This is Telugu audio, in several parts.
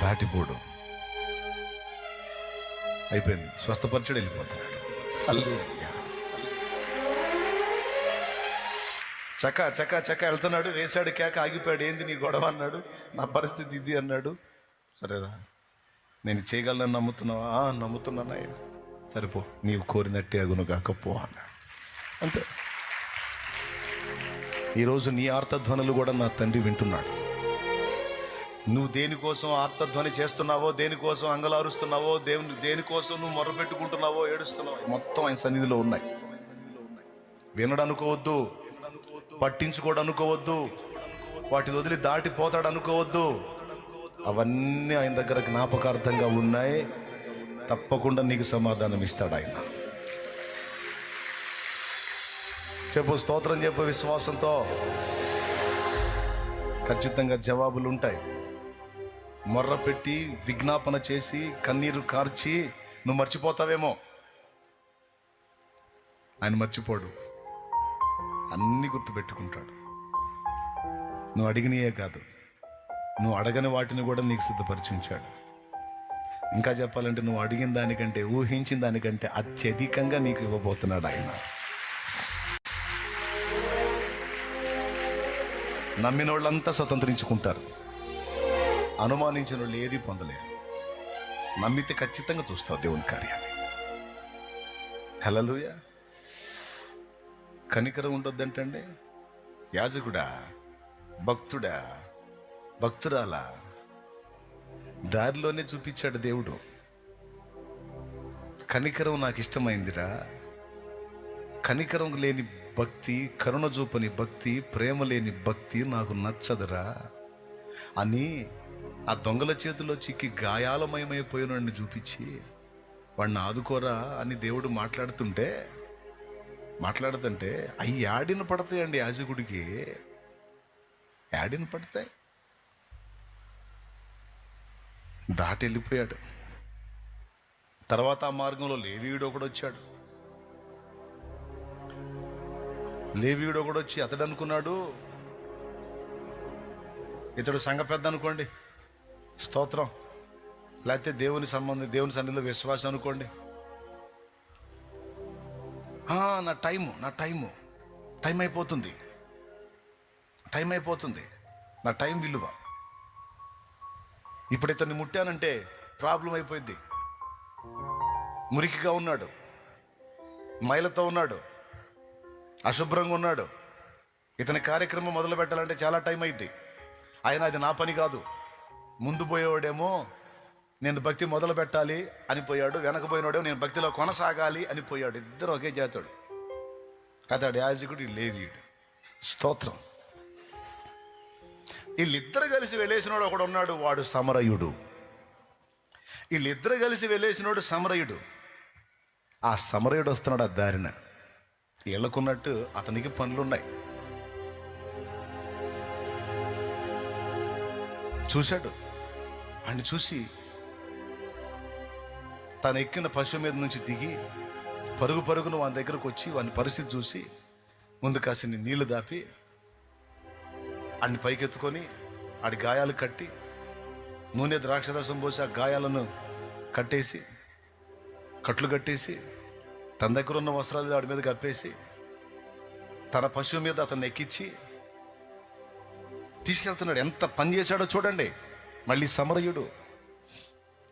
దాటిపోడు. అయిపోయింది, స్వస్థపరిచాడు, వెళ్ళిపోతున్నాడు. హల్లెలూయా. చక్క చక్క చక్క వెళ్తున్నాడు, వేశాడు కేక, ఆగిపోయాడు. ఏంది నీ గొడవ అన్నాడు. నా పరిస్థితి ఇది అన్నాడు. సరేరా, నేను చేయగలను నమ్ముతున్నావా? నమ్ముతున్నానయ్యా. సరిపో, నీవు కోరినట్టే అగును కాకపో అన్నాడు. అంతే. ఈరోజు నీ ఆర్తధ్వనులు కూడా నా తండ్రి వింటున్నాడు. నువ్వు దేనికోసం ఆర్తధ్వని చేస్తున్నావో, దేనికోసం అంగలారుస్తున్నావో, దేనికోసం నువ్వు మొర్రపెట్టుకుంటున్నావో, ఏడుస్తున్నావో, మొత్తం ఆయన సన్నిధిలో ఉన్నాయి. వినడు అనుకోవద్దు, పట్టించుకోడు అనుకోవద్దు, వాటిని వదిలి దాటిపోతాడు అనుకోవద్దు. అవన్నీ ఆయన దగ్గర జ్ఞాపకార్థంగా ఉన్నాయి. తప్పకుండా నీకు సమాధానం ఇస్తాడు ఆయన. చెప్పు, స్తోత్రం చెప్పు విశ్వాసంతో. ఖచ్చితంగా జవాబులు ఉంటాయి. మొర్ర పెట్టి విజ్ఞాపన చేసి కన్నీరు కార్చి నువ్వు మర్చిపోతావేమో, ఆయన మర్చిపోడు. అన్నీ గుర్తుపెట్టుకుంటాడు. నువ్వు అడిగినయే కాదు, నువ్వు అడగని వాటిని కూడా నీకు సిద్ధపరిచి ఉంచాడు. ఇంకా చెప్పాలంటే నువ్వు అడిగిన దానికంటే, ఊహించిన దానికంటే అత్యధికంగా నీకు ఇవ్వబోతున్నాడు ఆయన. నమ్మిన వాళ్ళంతా స్వతంత్రించుకుంటారు, అనుమానించిన వాళ్ళు ఏది పొందలేరు. నమ్మితే ఖచ్చితంగా చూస్తావు దేవుని కార్యాన్ని. హల్లెలూయా. కనికరం ఉండొద్దంటే యాజకుడా, భక్తుడా, భక్తురాలా, దారిలోనే చూపించాడు దేవుడు. కనికరం నాకు ఇష్టమైందిరా. కనికరం లేని భక్తి, కరుణ చూపని భక్తి, ప్రేమ లేని భక్తి నాకు నచ్చదురా అని ఆ దొంగల చేతిలో చిక్కి గాయాలమయమైపోయినోడిని చూపించి వాడిని ఆదుకోరా అని దేవుడు మాట్లాడుతుంటే అవి యాడిన పడతాయండి యాజకుడికి. యాడిన పడతాయి. దాటి వెళ్ళిపోయాడు. తర్వాత ఆ మార్గంలో లేవీయుడు ఒకడు వచ్చాడు. లేవీయుడు ఒకడు వచ్చి అతడు అనుకున్నాడు, ఇతడు సంఘ పెద్ద అనుకోండి, స్తోత్రం, లేకపోతే దేవుని సన్నిధిలో విశ్వాసం అనుకోండి. నా టైం అయిపోతుంది, నా టైం విలువ. ఇప్పుడు ఇతన్ని ముట్టానంటే ప్రాబ్లం అయిపోయింది. మురికిగా ఉన్నాడు, మైలతో ఉన్నాడు, అశుభ్రంగా ఉన్నాడు. ఇతని కార్యక్రమం మొదలు పెట్టాలంటే చాలా టైం అయింది. ఆయన అది నా పని కాదు. ముందు పోయేవాడేమో నేను భక్తి మొదలు పెట్టాలి అని పోయాడు, వెనకపోయినాడేమో నేను భక్తిలో కొనసాగాలి అని పోయాడు. ఇద్దరు ఒకే చేతాడు. అతడు యాజకుడు, లేవీయుడు. స్తోత్రం. వీళ్ళిద్దరు కలిసి వెళ్ళేసినోడు ఒకడు ఉన్నాడు, వాడు సమరయుడు. వీళ్ళిద్దరు కలిసి వెళ్ళేసినోడు సమరయుడు. ఆ సమరయుడు వస్తున్నాడు ఆ దారిన. వీళ్ళకున్నట్టు అతనికి పనులున్నాయి. చూశాడు. ఆయన చూసి తను ఎక్కిన పశువు మీద నుంచి దిగి పరుగున వాని దగ్గరకు వచ్చి వాని పరిస్థితి చూసి ముందు కాసిని నీళ్లు దాపి అన్ని పైకెత్తుకొని ఆడి గాయాలు కట్టి నూనె ద్రాక్షరసం పోసి ఆ గాయాలను కట్లు కట్టేసి తన దగ్గర ఉన్న వస్త్రాలు వాడి మీద కప్పేసి తన పశువు మీద అతన్ని ఎక్కించి తీసుకెళ్తున్నాడు. ఎంత పని చేశాడో చూడండి. మళ్ళీ సమరయుడు,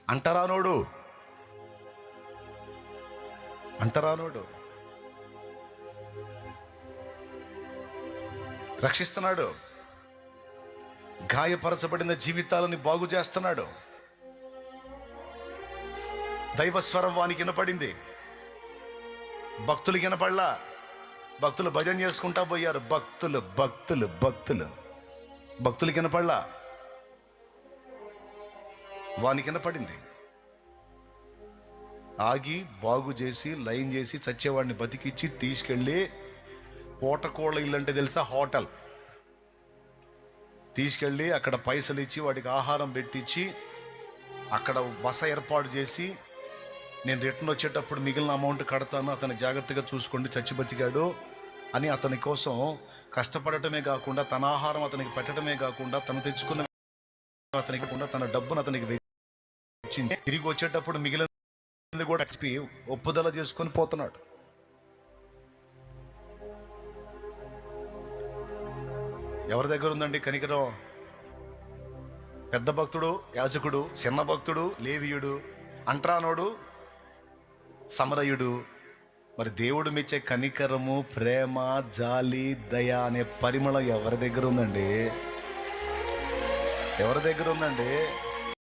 అంటరానోడు రక్షిస్తున్నాడు. గాయపరచబడిన జీవితాలని బాగు చేస్తున్నాడు. దైవస్వరం వానికి వినపడింది, భక్తులు వినపడలా. భక్తులు భజన చేసుకుంటా పోయారు. భక్తులు వినపడలా, వానికి వినపడింది. ఆగి బాగు చేసి లైన్ చేసి చచ్చేవాడిని బతికిచ్చి తీసుకెళ్ళి పూటకోళ్ళ ఇల్లు అంటే తెలుసా, హోటల్ తీసుకెళ్ళి అక్కడ పైసలు ఇచ్చి వాడికి ఆహారం పెట్టించి అక్కడ బస ఏర్పాటు చేసి నేను రిటర్న్ వచ్చేటప్పుడు మిగిలిన అమౌంట్ కడతాను, అతను జాగ్రత్తగా చూసుకోండి, చచ్చి బతికాడు అని అతని కోసం కష్టపడటమే కాకుండా తన ఆహారం అతనికి పెట్టడమే కాకుండా తను తెచ్చుకున్న అతనికి కూడా తన డబ్బును అతనికి వెచ్చించి తిరిగి వచ్చేటప్పుడు మిగిలినది కూడా ఒప్పుదల చేసుకొని పోతున్నాడు. ఎవరి దగ్గర ఉందండి కనికరం? పెద్ద భక్తుడు యాజకుడు, చిన్న భక్తుడు లేవీయుడు, అంట్రానోడు సమరయుడు. మరి దేవుడు మెచ్చే కనికరము, ప్రేమ, జాలి, దయ అనే పరిమళం ఎవరి దగ్గర ఉందండి? ఎవరి దగ్గర ఉందండి?